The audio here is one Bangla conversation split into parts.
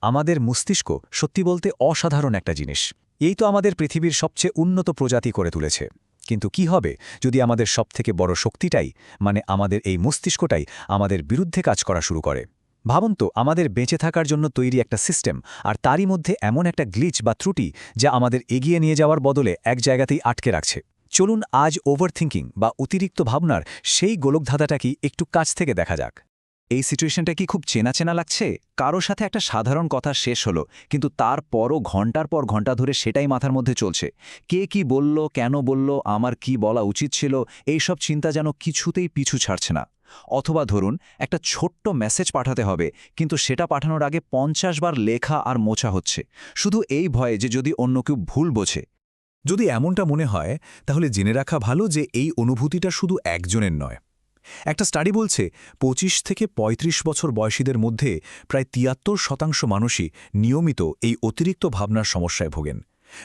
আমাদের মস্তিষ্ক সত্যি বলতে অসাধারণ একটা জিনিস। এই তো আমাদের পৃথিবীর সবচেয়ে উন্নত প্রজাতি করে তুলেছে। কিন্তু কি হবে যদি আমাদের সবথেকে বড় শক্তিটাই মানে আমাদের এই মস্তিষ্কটাই আমাদের বিরুদ্ধে কাজ করা শুরু করে? ভাবুন তো, আমাদের বেঁচে থাকার জন্য তৈরি একটা সিস্টেম, আর তারই মধ্যে এমন একটা গ্লিচ বা ত্রুটি যা আমাদের এগিয়ে নিয়ে যাওয়ার বদলে এক জায়গাতেই আটকে রাখছে। চলুন আজ ওভারথিংকিং বা অতিরিক্ত ভাবনার সেই গোলকধাঁধাটা কি একটু কাছ থেকে দেখা যাক। এই সিচুয়েশনটা কি খুব চেনা চেনা লাগছে? কারো সাথে একটা সাধারণ কথা শেষ হলো, কিন্তু তারপরও ঘন্টার পর ঘন্টা ধরে সেটাই মাথার মধ্যে চলছে। কে কি বলল, কেন বলল, আমার কি বলা উচিত ছিল, এইসব চিন্তা যেন কিছুতেই পিছু ছাড়ছে না। অথবা ধরুন একটা ছোট্ট মেসেজ পাঠাতে হবে, কিন্তু সেটা পাঠানোর আগে 50 বার লেখা আর মোছা হচ্ছে, শুধু এই ভয়ে যে যদি অন্য কেউ ভুল বোঝে। যদি এমনটা মনে হয়, তাহলে জেনে রাখা ভালো যে এই অনুভূতিটা শুধু একজনের নয়। একটা স্টাডি বলছে ২৫ থেকে ৩৫ বছর বয়সীদের মধ্যে প্রায় ৭৩% মানুষই নিয়মিত এই অতিরিক্ত ভাবনার সমস্যায় ভোগেন।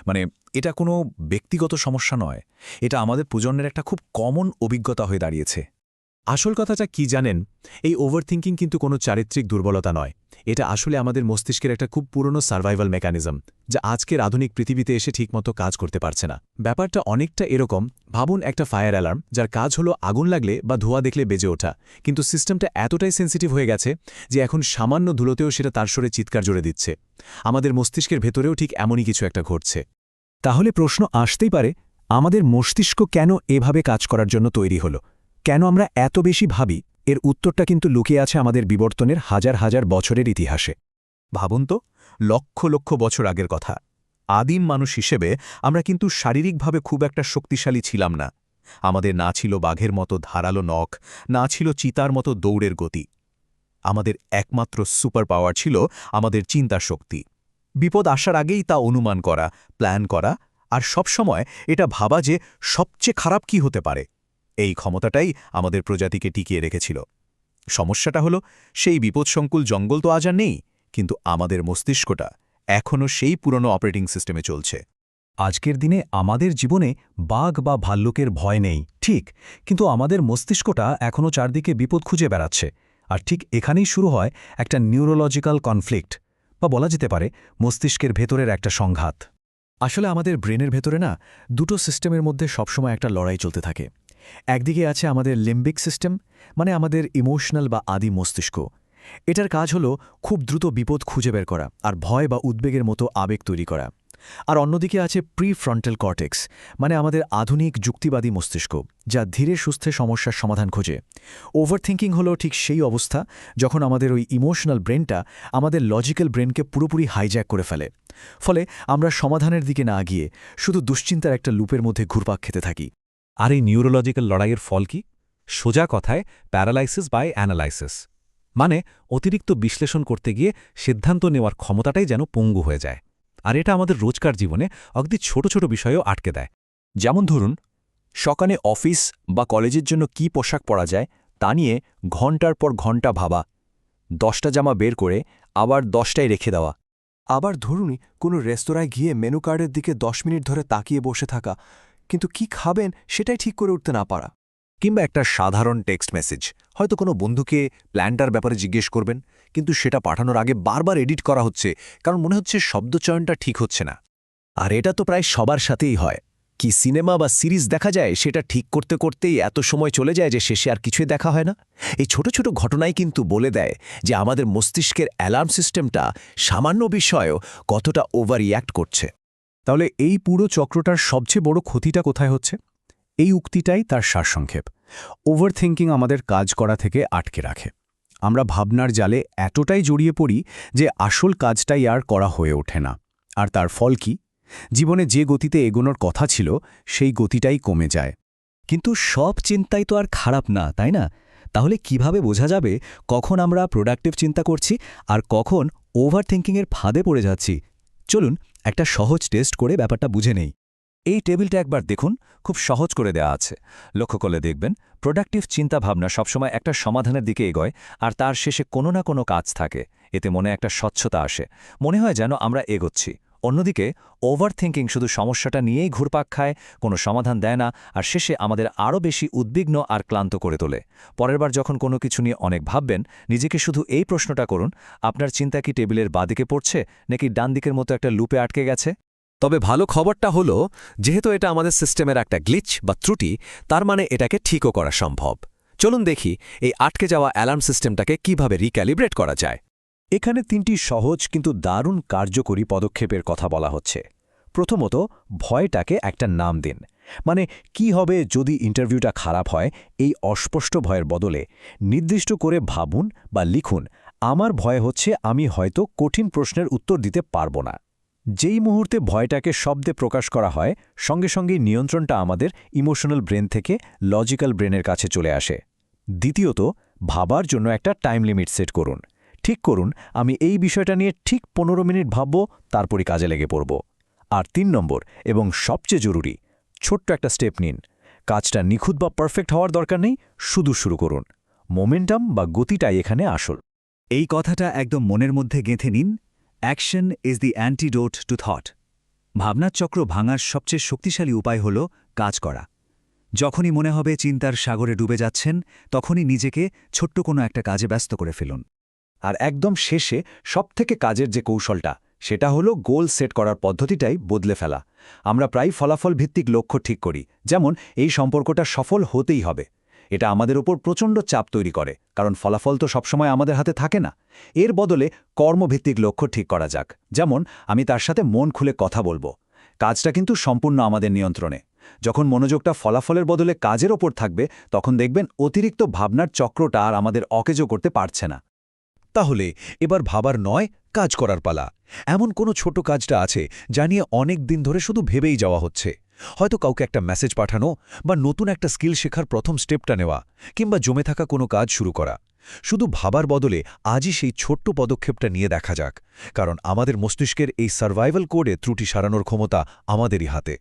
মানে এটা কোনো ব্যক্তিগত সমস্যা নয়, এটা আমাদের প্রজন্মের একটা খুব কমন অভিজ্ঞতা হয়ে দাঁড়িয়েছে। আসল কথাটা কি জানেন? এই ওভারথিংকিং কিন্তু কোনো চারিত্রিক দুর্বলতা নয়। এটা আসলে আমাদের মস্তিষ্কের একটা খুব পুরনো সার্ভাইভাল মেকানিজম, যা আজকের আধুনিক পৃথিবীতে এসে ঠিকমতো কাজ করতে পারছে না। ব্যাপারটা অনেকটা এরকম, ভাবুন একটা ফায়ার অ্যালার্ম যার কাজ হলো আগুন লাগলে বা ধোঁয়া দেখলে বেজে ওঠা, কিন্তু সিস্টেমটা এতটাই সেন্সিটিভ হয়ে গেছে যে এখন সামান্য ধুলোতেও সেটা তার স্বরে চিৎকার জুড়ে দিচ্ছে। আমাদের মস্তিষ্কের ভেতরেও ঠিক এমনই কিছু একটা ঘটছে। তাহলে প্রশ্ন আসতেই পারে, আমাদের মস্তিষ্ক কেন এভাবে কাজ করার জন্য তৈরি হলো? কেন আমরা এত বেশি ভাবি? এর উত্তরটা কিন্তু লুকিয়ে আছে আমাদের বিবর্তনের হাজার হাজার বছরের ইতিহাসে। ভাবুন তো, লক্ষ লক্ষ বছর আগের কথা। আদিম মানুষ হিসেবে আমরা কিন্তু শারীরিকভাবে খুব একটা শক্তিশালী ছিলাম না। আমাদের না ছিল বাঘের মতো ধারালো নখ, না ছিল চিতার মতো দৌড়ের গতি। আমাদের একমাত্র সুপার পাওয়ার ছিল আমাদের চিন্তার শক্তি। বিপদ আসার আগেই তা অনুমান করা, প্ল্যান করা, আর সবসময় এটা ভাবা যে সবচেয়ে খারাপ কি হতে পারে। এই ক্ষমতাটাই আমাদের প্রজাতিকে টিকিয়ে রেখেছিল। সমস্যাটা হলো, সেই বিপদসংকুল জঙ্গল তো আজ আর নেই, কিন্তু আমাদের মস্তিষ্কটা এখনও সেই পুরনো অপারেটিং সিস্টেমে চলছে। আজকের দিনে আমাদের জীবনে বাঘ বা ভাল্লুকের ভয় নেই, ঠিক, কিন্তু আমাদের মস্তিষ্কটা এখনও চারদিকে বিপদ খুঁজে বেড়াচ্ছে। আর ঠিক এখানেই শুরু হয় একটা নিউরোলজিক্যাল কনফ্লিক্ট, বা বলা যেতে পারে মস্তিষ্কের ভেতরের একটা সংঘাত। আসলে আমাদের ব্রেনের ভেতরে না দুটো সিস্টেমের মধ্যে সবসময় একটা লড়াই চলতে থাকে। একদিকে আছে আমাদের লিম্বিক সিস্টেম, মানে আমাদের ইমোশনাল বা আদি মস্তিষ্ক। এটার কাজ হলো খুব দ্রুত বিপদ খুঁজে বের করা আর ভয় বা উদ্বেগের মতো আবেগ তৈরি করা। আর অন্যদিকে আছে প্রিফ্রন্টাল কর্টেক্স, মানে আমাদের আধুনিক যুক্তিবাদী মস্তিষ্ক, যা ধীরে সুস্থে সমস্যার সমাধান খোঁজে। ওভারথিংকিং হলো ঠিক সেই অবস্থা যখন আমাদের ওই ইমোশনাল ব্রেনটা আমাদের লজিক্যাল ব্রেনকে পুরোপুরি হাইজ্যাক করে ফেলে। ফলে আমরা সমাধানের দিকে না গিয়ে শুধু দুশ্চিন্তার একটা লুপের মধ্যে ঘুরপাক খেতে থাকি। আর এই নিউরোলজিক্যাল লড়াইয়ের ফল কি? সোজা কথায় প্যারালাইসিস বাই অ্যানালাইসিস। মানে অতিরিক্ত বিশ্লেষণ করতে গিয়ে সিদ্ধান্ত নেওয়ার ক্ষমতাটাই যেন পঙ্গু হয়ে যায়। আর এটা আমাদের রোজকার জীবনে অগদি ছোট ছোট বিষয়েও আটকে দেয়। যেমন ধরুন, সকালে অফিস বা কলেজের জন্য কি পোশাক পরা যায় তা নিয়ে ঘন্টার পর ঘন্টা ভাবা, 10টা জামা বের করে আবার 10টাই রেখে দেওয়া। আবার ধরুনই কোনো রেস্তোরাঁয় গিয়ে মেনু কার্ডের দিকে 10 মিনিট ধরে তাকিয়ে বসে থাকা, কিন্তু কি খাবেন সেটাই ঠিক করে উঠতে না পারা। কিংবা একটা সাধারণ টেক্সট মেসেজ, হয়তো কোনো বন্ধুকে প্ল্যানটার ব্যাপারে জিজ্ঞেস করবেন, কিন্তু সেটা পাঠানোর আগে বারবার এডিট করা হচ্ছে, কারণ মনে হচ্ছে শব্দচয়নটা ঠিক হচ্ছে না। আর এটা তো প্রায় সবার সাথেই হয়। কি সিনেমা বা সিরিজ দেখা যায়, সেটা ঠিক করতে করতেই এত সময় চলে যায় যে শেষে আর কিছুই দেখা হয় না। এই ছোট ছোট ঘটনাই কিন্তু বলে দেয় যে আমাদের মস্তিষ্কের অ্যালার্ম সিস্টেমটা সামান্য বিষয়েও কতটা ওভার রিয়্যাক্ট করছে। তাহলে এই পুরো চক্রটার সবচেয়ে বড় ক্ষতিটা কোথায় হচ্ছে? এই উক্তিটাই তার সারসংক্ষেপ। ওভারথিংকিং আমাদের কাজ করা থেকে আটকে রাখে। আমরা ভাবনার জালে এতটাই জড়িয়ে পড়ি যে আসল কাজটাই আর করা হয়ে ওঠে না। আর তার ফল কি? জীবনে যে গতিতে এগোনোর কথা ছিল সেই গতিটাই কমে যায়। কিন্তু সব চিন্তাই তো আর খারাপ না, তাই না? তাহলে কিভাবে বোঝা যাবে কখন আমরা প্রোডাক্টিভ চিন্তা করছি আর কখন ওভারথিংকিংয়ের ফাঁদে পড়ে যাচ্ছি? চলুন একটা সহজ টেস্ট করে ব্যাপারটা বুঝে নেই। এই টেবিলটা একবার দেখুন, খুব সহজ করে দেওয়া আছে। লক্ষ্য করলে দেখবেন প্রোডাক্টিভ চিন্তাভাবনা সবসময় একটা সমাধানের দিকে এগোয়, আর তার শেষে কোনো না কোনো কাজ থাকে। এতে মনে একটা স্বচ্ছতা আসে, মনে হয় যেন আমরা এগোচ্ছি। অন্যদিকে ওভারথিংকিং শুধু সমস্যাটা নিয়েই ঘুরপাক খায়, কোনো সমাধান দেয় না, আর শেষে আমাদের আরও বেশি উদ্বিগ্ন আর ক্লান্ত করে তোলে। পরেরবার যখন কোনো কিছু নিয়ে অনেক ভাববেন, নিজেকে শুধু এই প্রশ্নটা করুন, আপনার চিন্তা কি টেবিলের বাদিকে পড়ছে নাকি ডান দিকের মতো একটা লুপে আটকে গেছে? তবে ভালো খবরটা হলো, যেহেতু এটা আমাদের সিস্টেমের একটা গ্লিচ বা ত্রুটি, তার মানে এটাকে ঠিকও করা সম্ভব। চলুন দেখি এই আটকে যাওয়া অ্যালার্ম সিস্টেমটাকে কিভাবে রিক্যালিব্রেট করা যায়। এখানে 3টি সহজ কিন্তু দারুণ কার্যকরী পদক্ষেপের কথা বলা হচ্ছে। প্রথমত, ভয়টাকে একটা নাম দিন। মানে কি হবে যদি ইন্টারভিউটা খারাপ হয়, এই অস্পষ্ট ভয়ের বদলে নির্দিষ্ট করে ভাবুন বা লিখুন, আমার ভয় হচ্ছে আমি হয়তো কঠিন প্রশ্নের উত্তর দিতে পারব না। যেই মুহূর্তে ভয়টাকে শব্দে প্রকাশ করা হয়, সঙ্গে সঙ্গেই নিয়ন্ত্রণটা আমাদের ইমোশনাল ব্রেন থেকে লজিক্যাল ব্রেনের কাছে চলে আসে। দ্বিতীয়ত, ভাবার জন্য একটা টাইম লিমিট সেট করুন। ঠিক করুন, আমি এই বিষয়টা নিয়ে ঠিক 15 মিনিট ভাবব, তারপরই কাজে লেগে পড়ব। আর 3 নম্বর এবং সবচেয়ে জরুরি, ছোট্ট একটা স্টেপ নিন। কাজটা নিখুঁত বা পারফেক্ট হওয়ার দরকার নেই, শুধু শুরু করুন। মোমেন্টাম বা গতিটাই এখানে আসল। এই কথাটা একদম মনের মধ্যে গেঁথে নিন। Action is the antidote to thought. ভাবনার চক্র ভাঙার সবচেয়ে শক্তিশালী উপায় হল কাজ করা। যখনই মনে হবে চিন্তার সাগরে ডুবে যাচ্ছেন, তখনই নিজেকে ছোট্ট কোনো একটা কাজে ব্যস্ত করে ফেলুন। আর একদম শেষে সবথেকে কাজের যে কৌশলটা, সেটা হলো গোল সেট করার পদ্ধতিটাই বদলে ফেলা। আমরা প্রায় ফলাফল ভিত্তিক লক্ষ্য ঠিক করি, যেমন এই সম্পর্কটা সফল হতেই হবে। এটা আমাদের উপর প্রচণ্ড চাপ তৈরি করে, কারণ ফলাফল তো সবসময় আমাদের হাতে থাকে না। এর বদলে কর্মভিত্তিক লক্ষ্য ঠিক করা যাক, যেমন আমি তার সাথে মন খুলে কথা বলবো। কাজটা কিন্তু সম্পূর্ণ আমাদের নিয়ন্ত্রণে। যখন মনোযোগটা ফলাফলের বদলে কাজের ওপর থাকবে, তখন দেখবেন অতিরিক্ত ভাবনার চক্রটা আর আমাদের অকেজো করতে পারছে না। তাহলে এবার ভাবার নয়, কাজ করার পালা। এমন কোনো ছোট কাজটা আছে যা নিয়ে অনেক দিন ধরে শুধু ভেবেই যাওয়া হচ্ছে। হয়তো কাউকে একটা মেসেজ পাঠানো, বা নতুন একটা স্কিল শেখার প্রথম স্টেপটা নেওয়া, কিংবা জমে থাকা কোনো কাজ শুরু করা। শুধু ভাবার বদলে আজই সেই ছোট্ট পদক্ষেপটা নিয়ে দেখা যাক, কারণ আমাদের মস্তিষ্কের এই সার্ভাইভাল কোডে ত্রুটি সারানোর ক্ষমতা আমাদেরই হাতে।